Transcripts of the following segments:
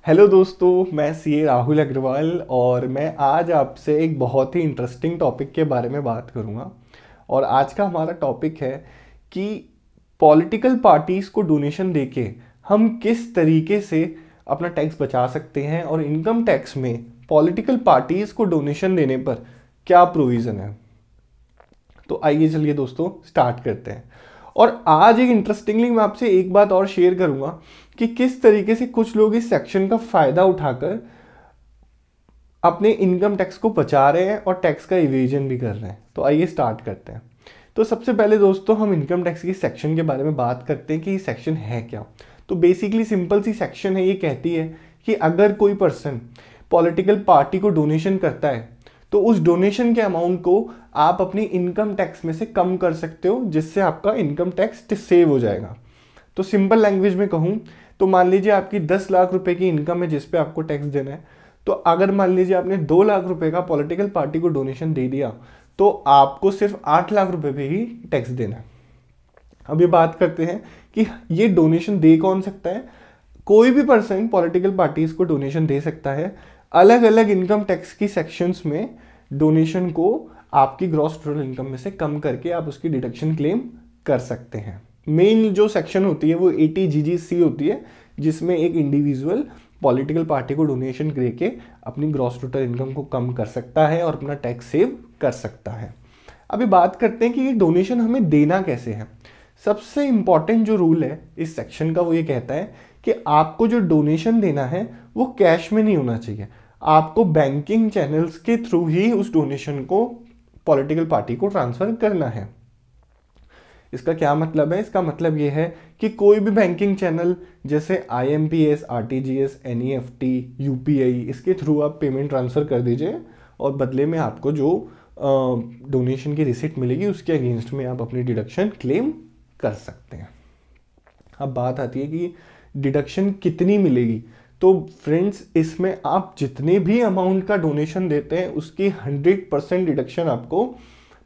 Hello दोस्तों, मैं CA Rahul Agarwal और मैं आज आपसे एक बहुत ही इंटरेस्टिंग टॉपिक के बारे में बात करूंगा। और आज का हमारा टॉपिक है कि पॉलिटिकल पार्टीज़ को डोनेशन देके हम किस तरीके से अपना टैक्स बचा सकते हैं और इनकम टैक्स में पॉलिटिकल पार्टीज़ को डोनेशन देने पर क्या प्रोविज़न है। तो आइए चलिए दोस्तों स्टार्ट करते हैं। और आज एक इंटरेस्टिंगली मैं आपसे एक बात और शेयर करूंगा कि किस तरीके से कुछ लोग इस सेक्शन का फायदा उठाकर अपने इनकम टैक्स को बचा रहे हैं और टैक्स का इवेजन भी कर रहे हैं। तो आइए स्टार्ट करते हैं। तो सबसे पहले दोस्तों हम इनकम टैक्स की सेक्शन के बारे में बात करते हैं कि ये सेक्शन है क्या। तो बेसिकली सिंपल सी सेक्शन है, ये कहती है कि अगर कोई पर्सन पॉलिटिकल पार्टी को डोनेशन करता है तो उस डोनेशन के अमाउंट को आप अपनी इनकम टैक्स में से कम कर सकते हो, जिससे आपका इनकम टैक्स सेव हो जाएगा। तो सिंपल लैंग्वेज में कहूँ तो मान लीजिए आपकी 10 लाख रुपए की इनकम है जिस पे आपको टैक्स देना है। तो अगर मान लीजिए आपने 2 लाख रुपए का पॉलिटिकल पार्टी को डोनेशन दे दिया तो आपको सिर्फ 8 लाख रुपए पे ही टैक्स देना है। अब ये बात करते हैं कि ये डोनेशन दे कौन सकता है। कोई भी पर्सन पॉलिटिकल पार्टीज को डोनेशन दे सकता है। अलग अलग इनकम टैक्स की सेक्शंस में डोनेशन को आपकी ग्रॉस टोटल इनकम में से कम करके आप उसकी डिडक्शन क्लेम कर सकते हैं। मेन जो सेक्शन होती है वो 80GGC होती है, जिसमें एक इंडिविजुअल पॉलिटिकल पार्टी को डोनेशन करके अपनी ग्रॉस टोटल इनकम को कम कर सकता है और अपना टैक्स सेव कर सकता है। अभी बात करते हैं कि ये डोनेशन हमें देना कैसे है। सबसे इंपॉर्टेंट जो रूल है इस सेक्शन का वो ये कहता है कि आपको जो डोनेशन देना है वो कैश में नहीं होना चाहिए। आपको बैंकिंग चैनल्स के थ्रू ही उस डोनेशन को पॉलिटिकल पार्टी को ट्रांसफर करना है। इसका क्या मतलब है? इसका मतलब ये है कि कोई भी बैंकिंग चैनल जैसे IMPS, RTGS, NEFT, UPI, इसके थ्रू आप पेमेंट ट्रांसफ़र कर दीजिए और बदले में आपको जो डोनेशन की रिसिप्ट मिलेगी उसके अगेंस्ट में आप अपनी डिडक्शन क्लेम कर सकते हैं। अब बात आती है कि डिडक्शन कितनी मिलेगी। तो फ्रेंड्स, इसमें आप जितने भी अमाउंट का डोनेशन देते हैं उसकी 100% डिडक्शन आपको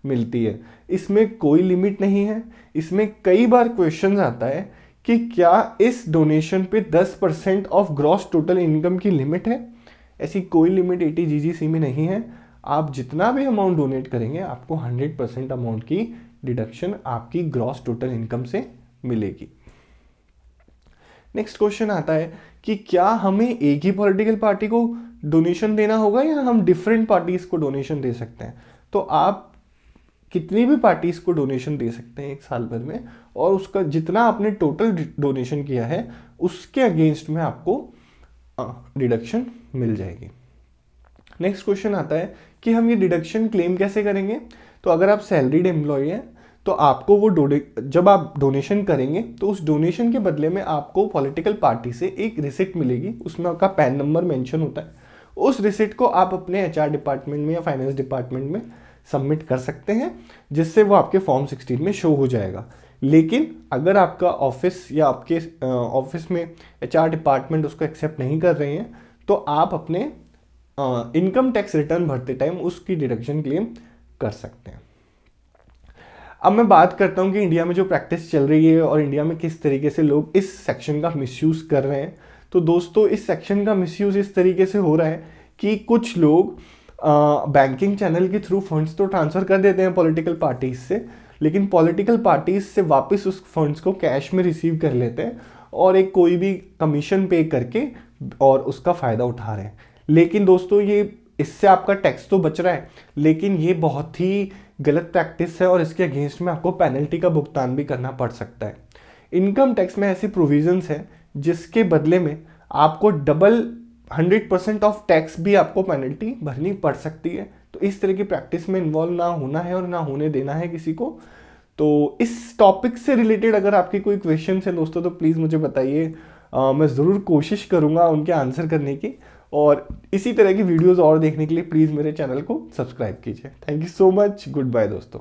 मिलती है। इसमें कोई लिमिट नहीं है। इसमें कई बार क्वेश्चन आता है कि क्या इस डोनेशन पे 10% ऑफ ग्रॉस टोटल इनकम की लिमिट है। ऐसी कोई लिमिट 80GGC में नहीं है। आप जितना भी अमाउंट डोनेट करेंगे आपको 100% अमाउंट की डिडक्शन आपकी ग्रॉस टोटल इनकम से मिलेगी। नेक्स्ट क्वेश्चन आता है कि क्या हमें एक ही पॉलिटिकल पार्टी को डोनेशन देना होगा या हम डिफरेंट पार्टीज को डोनेशन दे सकते हैं। तो आप कितनी भी पार्टीज को डोनेशन दे सकते हैं एक साल भर में, और उसका जितना आपने टोटल डोनेशन किया है उसके अगेंस्ट में आपको डिडक्शन मिल जाएगी। नेक्स्ट क्वेश्चन आता है कि हम ये डिडक्शन क्लेम कैसे करेंगे। तो अगर आप सैलरीड एम्प्लॉय हैं तो आपको वो जब आप डोनेशन करेंगे तो उस डोनेशन के बदले में आपको पॉलिटिकल पार्टी से एक रिसिप्ट मिलेगी, उसमें आपका पैन नंबर मेंशन होता है। उस रिसिप्ट को आप अपने HR डिपार्टमेंट में या फाइनेंस डिपार्टमेंट में सबमिट कर सकते हैं, जिससे वो आपके फॉर्म 16 में शो हो जाएगा। लेकिन अगर आपका ऑफिस या आपके ऑफिस में HR डिपार्टमेंट उसको एक्सेप्ट नहीं कर रहे हैं तो आप अपने इनकम टैक्स रिटर्न भरते टाइम उसकी डिडक्शन क्लेम कर सकते हैं। अब मैं बात करता हूं कि इंडिया में जो प्रैक्टिस चल रही है और इंडिया में किस तरीके से लोग इस सेक्शन का मिसयूज कर रहे हैं। तो दोस्तों, इस सेक्शन का मिसयूज इस तरीके से हो रहा है कि कुछ लोग बैंकिंग चैनल के थ्रू फंड्स तो ट्रांसफर कर देते हैं पॉलिटिकल पार्टीज से, लेकिन पॉलिटिकल पार्टीज से वापस उस फंड्स को कैश में रिसीव कर लेते हैं और एक कोई भी कमीशन पे करके और उसका फ़ायदा उठा रहे हैं। लेकिन दोस्तों, ये इससे आपका टैक्स तो बच रहा है, लेकिन ये बहुत ही गलत प्रैक्टिस है और इसके अगेंस्ट में आपको पेनल्टी का भुगतान भी करना पड़ सकता है। इनकम टैक्स में ऐसी प्रोविजंस है जिसके बदले में आपको डबल 100% ऑफ टैक्स भी आपको पेनल्टी भरनी पड़ सकती है। तो इस तरह की प्रैक्टिस में इन्वॉल्व ना होना है और ना होने देना है किसी को। तो इस टॉपिक से रिलेटेड अगर आपके कोई क्वेश्चन है दोस्तों तो प्लीज़ मुझे बताइए। मैं ज़रूर कोशिश करूँगा उनके आंसर करने की। और इसी तरह की वीडियोस और देखने के लिए प्लीज़ मेरे चैनल को सब्सक्राइब कीजिए। Thank you so much. Goodbye दोस्तों।